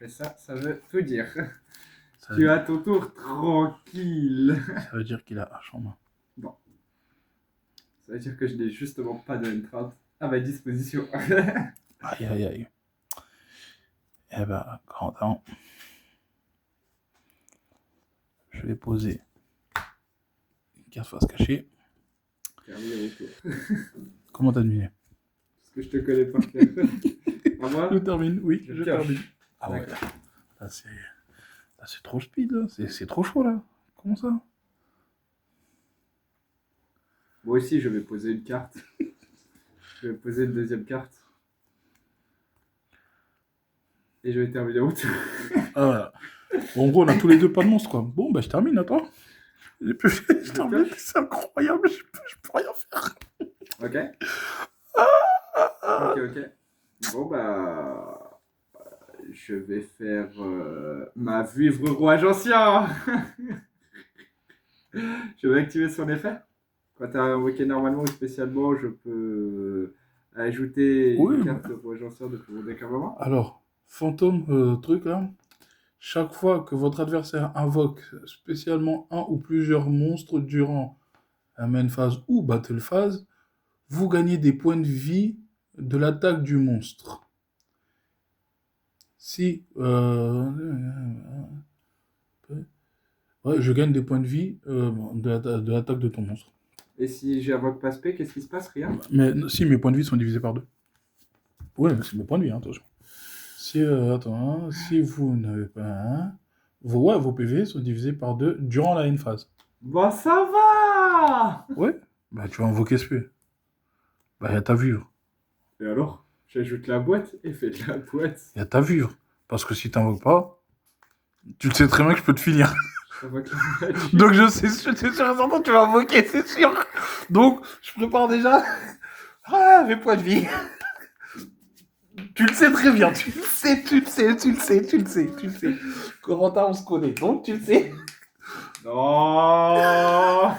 fais ça, ça veut tout dire. Ça Tu as ton tour tranquille. ça veut dire qu'il a H en main. Bon. Ça veut dire que je n'ai justement pas de N30 à ma disposition. Aïe, aïe, aïe. Eh ben, Corentin, je vais poser une carte face cachée. Terminé mon tour. Comment t'as deviné? Parce que je te connais par cœur. À moi Je termine, oui, Je je pioche. termine. Ah ouais, D'accord. là c'est trop speed, là. C'est trop chaud, là. Comment ça? Moi aussi, je vais poser une carte. Je vais poser une deuxième carte. Et je vais terminer mon tour. Ah, voilà. Bon, en gros, on a tous les deux pas de monstre, quoi. Bon, bah, je termine, attends. Je termine, pioche. c'est incroyable, je peux rien faire. Ok. Ok. Bon, bah. Je vais faire ma vivre roi ancien. Je vais activer son effet. Quand tu as invoqué normalement ou spécialement, je peux ajouter Oui, une mais... carte roi ancien depuis mon déclenchement. Alors, fantôme, truc, là. Chaque fois que votre adversaire invoque spécialement un ou plusieurs monstres durant la main phase ou battle phase, vous gagnez des points de vie de l'attaque du monstre. Si ouais, je gagne des points de vie de l'attaque de ton monstre. Et si j'invoque pas spé, qu'est-ce qui se passe? Rien. Mais si mes points de vie sont divisés par deux. Ouais, c'est mes points de vie, hein, attention. Si, attends, si vous n'avez pas un, vos PV sont divisés par deux durant la end phase. Bon, ça va. Ouais, bah tu vas invoquer SP. Bah y a ta vivre. Et alors, j'ajoute la boîte et fais de la boîte. Y a ta vivre. Parce que si t'invoques pas, tu le sais très bien que je peux te finir. J'invoque la magie. Donc je sais sûr et certain que tu vas invoquer, c'est sûr. Donc je prépare déjà mes points de vie. Tu le sais très bien, tu le sais. Corentin, on se connaît, donc tu le sais. Non.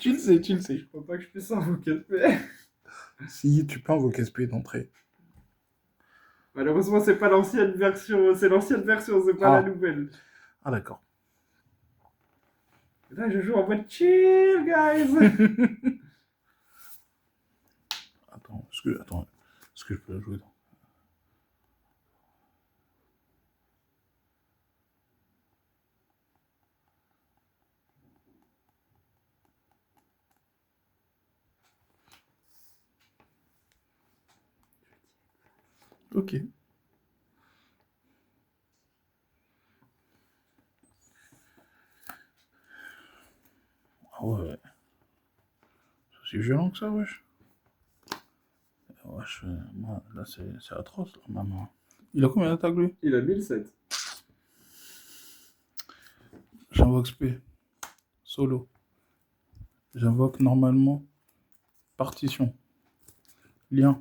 Tu le sais. Je crois pas que je puisse invoquer spé. Si, tu peux invoquer SP d'entrée. Malheureusement, c'est pas l'ancienne version. C'est l'ancienne version, c'est pas la nouvelle. Ah d'accord. Là, je joue en mode chill, guys. Attends, est-ce que je peux la jouer dans... Ok. Ah ouais. C'est aussi violent que ça, wesh. Wesh, moi, là, c'est atroce, là, maman. Il a combien d'attaques, lui? Il a 1007. J'invoque SP. Solo. J'invoque normalement partition. Lien.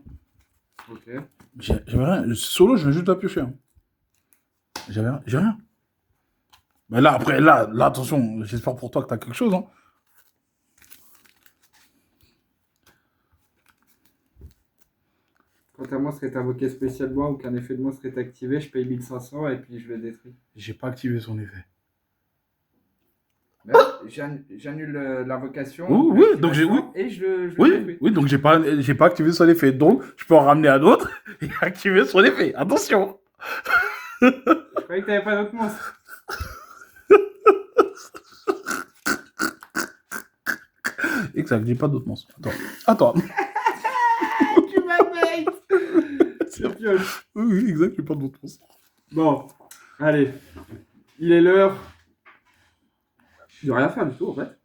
Ok. J'avais rien. Solo, je viens juste à piocher. Hein. J'ai rien. Mais là, après, là, attention, j'espère pour toi que t'as quelque chose. Hein. Quand un monstre est invoqué spécialement ou qu'un effet de monstre est activé, je paye 1500 et puis je le détruis. J'ai pas activé son effet. J'annule l'invocation. Oui, donc j'ai... Oui, et je le détruis. oui, donc j'ai pas activé son effet. Donc, je peux en ramener un autre et activer son effet. Attention. Je croyais que t'avais pas d'autres monstres. Exact, j'ai pas d'autres monstres. Attends. Tu m'appelles. C'est pioche. Oui, exact, j'ai pas d'autres monstres. Bon, allez. Il est l'heure. Je dois rien faire du tout en fait.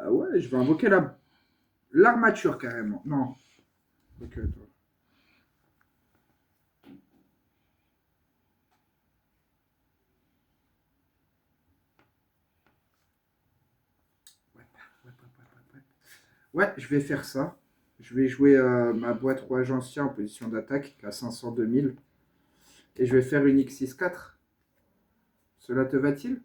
Ouais, je vais invoquer l'armature carrément. Non. Ok, attends. Ouais, je vais faire ça. Je vais jouer ma boîte rouage ancien en position d'attaque à 500 2000. Et je vais faire une X6-4. Cela te va-t-il?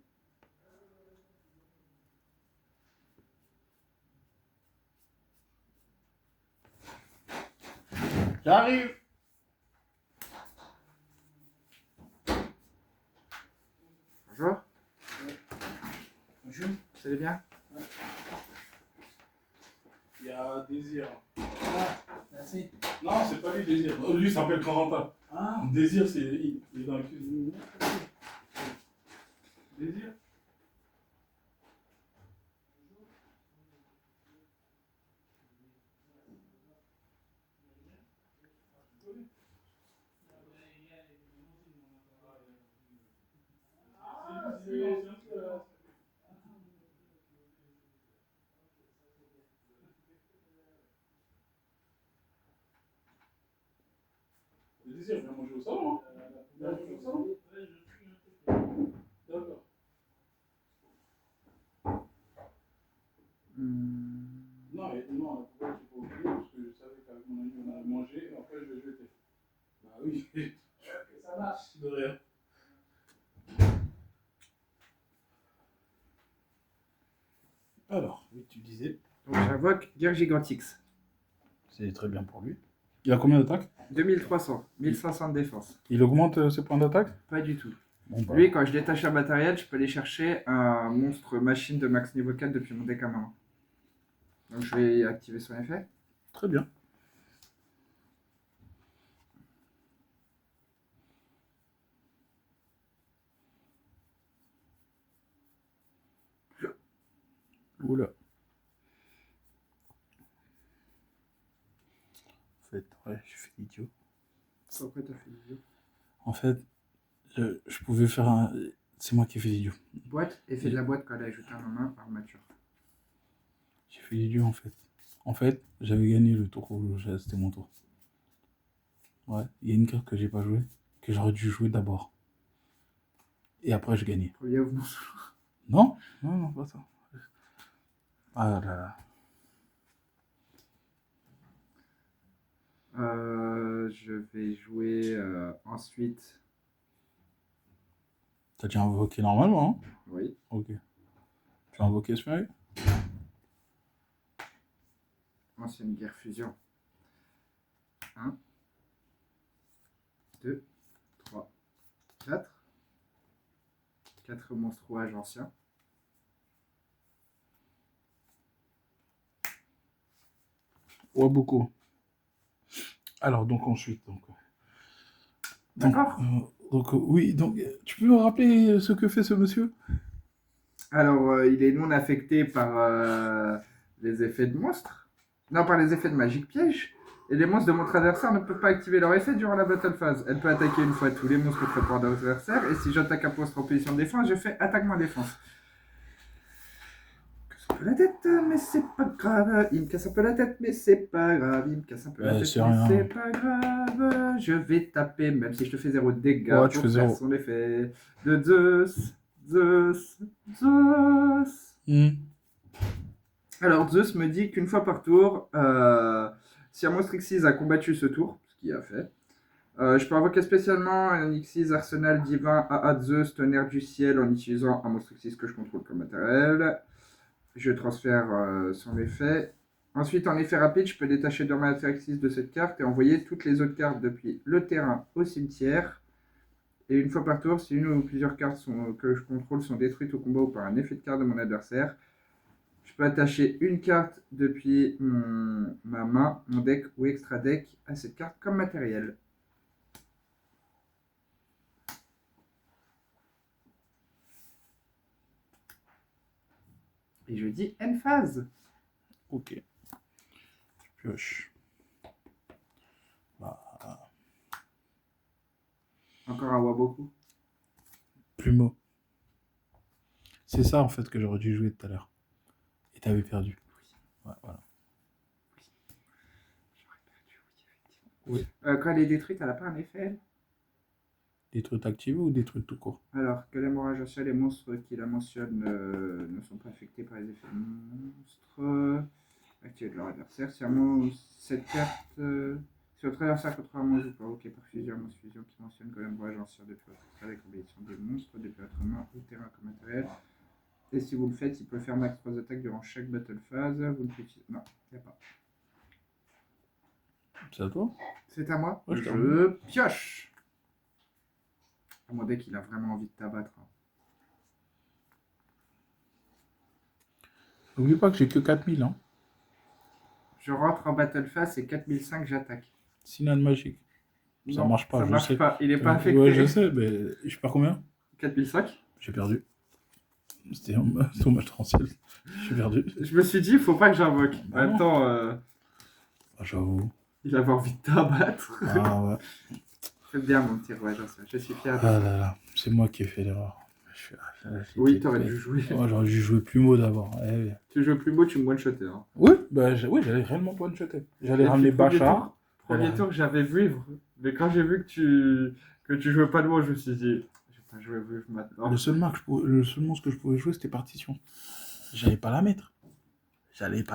J'arrive. Bonjour. Bonjour. Vous allez bien? Il y a Désir. Ah, merci. Non, c'est pas lui, Désir. Oh, lui, il s'appelle Corentin. Ah, Désir, il est dans la cuisine. Désir. Désir, viens manger au salon. Viens manger au salon. D'accord. Non, non, pourquoi j'ai pas oublié? Parce que je savais qu'avec mon ami, on allait manger et après, je vais jeter. Bah oui, ça marche. de rien. Alors, oui, tu disais. Donc j'invoque Guerre Gigantix. C'est très bien pour lui. Il a combien d'attaques? 2300, 1500 de défense. Il augmente ses points d'attaque? Pas du tout. Bon, bah. Lui, quand je détache un matériel, je peux aller chercher un monstre machine de max niveau 4 depuis mon deck à main. Donc je vais activer son effet. Très bien. Oula. En fait, ouais, j'ai fait l'idiot. Pourquoi t'as fait l'idiot? En fait, je pouvais faire un. C'est moi qui ai fait l'idiot. Boîte, effet de la boîte quand elle a ajouté un en main par mature. J'ai fait l'idiot en fait. En fait, j'avais gagné le tour où c'était mon tour. Ouais, il y a une carte que j'ai pas jouée, que j'aurais dû jouer d'abord. Et après, je gagnais. Premier mouvement. Non, non, non, pas ça. Ah là là. Je vais jouer ensuite. T'as déjà invoqué normalement, hein? Oui. Ok. Tu as invoqué ce mec? Ancienne guerre fusion. 1, 2, 3, 4. 4 monstres rouages anciens. Ouais, beaucoup. Alors, donc ensuite. D'accord. Oui, donc tu peux me rappeler ce que fait ce monsieur? Alors, il est non affecté par les effets de monstres. Non, par les effets de magique piège. Et les monstres de mon adversaire ne peuvent pas activer leur effet durant la battle phase. Elle peut attaquer une fois tous les monstres contre le pouvoir d'adversaire. Et si j'attaque un monstre en position de défense, je fais attaque moins défense. Il me casse un peu la tête, mais c'est pas grave. Il me casse un peu la tête, mais c'est pas grave. Il me casse un peu la tête, c'est mais rien. c'est pas grave. Je vais taper, même si je te fais 0 de dégâts, Ouais, tu pour fais faire 0. son effet de Zeus. Zeus. Zeus. Alors, Zeus me dit qu'une fois par tour, si un monstre Xyz a combattu ce tour, ce qu'il a fait, je peux invoquer spécialement un Xyz Arsenal Divin AA Zeus, tonnerre du ciel, en utilisant un monstre Xyz que je contrôle comme matériel. Je transfère son effet. Ensuite, en effet rapide, je peux détacher 2 matériels Xyz de cette carte et envoyer toutes les autres cartes depuis le terrain au cimetière. Et une fois par tour, si une ou plusieurs cartes que je contrôle sont détruites au combat ou par un effet de carte de mon adversaire, je peux attacher une carte depuis ma main, mon deck ou extra deck à cette carte comme matériel. Et je dis end phase. Ok. Je pioche. Bah, Encore un Waboku. Plumeau. C'est ça en fait que j'aurais dû jouer tout à l'heure. Et t'avais perdu. Ouais, voilà. J'aurais perdu, oui, effectivement. Quand elle est détruite, elle n'a pas un effet, elle? Des trucs activés ou des trucs tout court? Alors, que l'hémorragie ancienne, les monstres qui la mentionnent ne sont pas affectés par les effets monstres. Activé de leur adversaire. Si un monstre, cette carte. Si votre adversaire contre un monstre provoqué par fusion, monstre fusion qui mentionne que l'hémorragie ancienne depuis votre extra avec combinaison des monstres, depuis votre main ou terrain comme matériel. Et si vous le faites, il peut faire max 3 attaques durant chaque battle phase. Vous ne pouvez... Non, il n'y a pas. C'est à toi? C'est à moi. Ouais, je pioche. À mon deck, il a vraiment envie de t'abattre. Hein. N'oublie pas que j'ai que 4000, hein. Je rentre en Battle Phase et 4005, j'attaque. Sinan magique. Ça Non, marche pas, ça je marche sais. pas. Il est pas affecté. Ouais, je sais, mais je perds combien? 4005. J'ai perdu. C'était au match transiel. J'ai perdu. Je me suis dit, faut pas que j'invoque. En Bah même non. temps, Ah, j'avoue. il avait envie de t'abattre. Ah ouais. Fais bien, mon petit roi, je suis fier de Ah toi. là là, c'est moi qui ai fait l'erreur. Oui, t'aurais dû jouer. Ouais, j'aurais dû jouer plus mot d'abord. Eh. Tu joues plus beau, tu me one-shotter. Hein. Oui, bah, oui, j'allais réellement one-shotter. J'allais Et ramener puis, premier Bachar. tour- Premier Voilà. tour, j'avais vivre. Mais quand j'ai vu que tu jouais pas de moi, je me suis dit, je vais pas jouer vivre maintenant. Le seul monstre que je pouvais jouer, c'était partition. J'allais pas la mettre. J'allais pas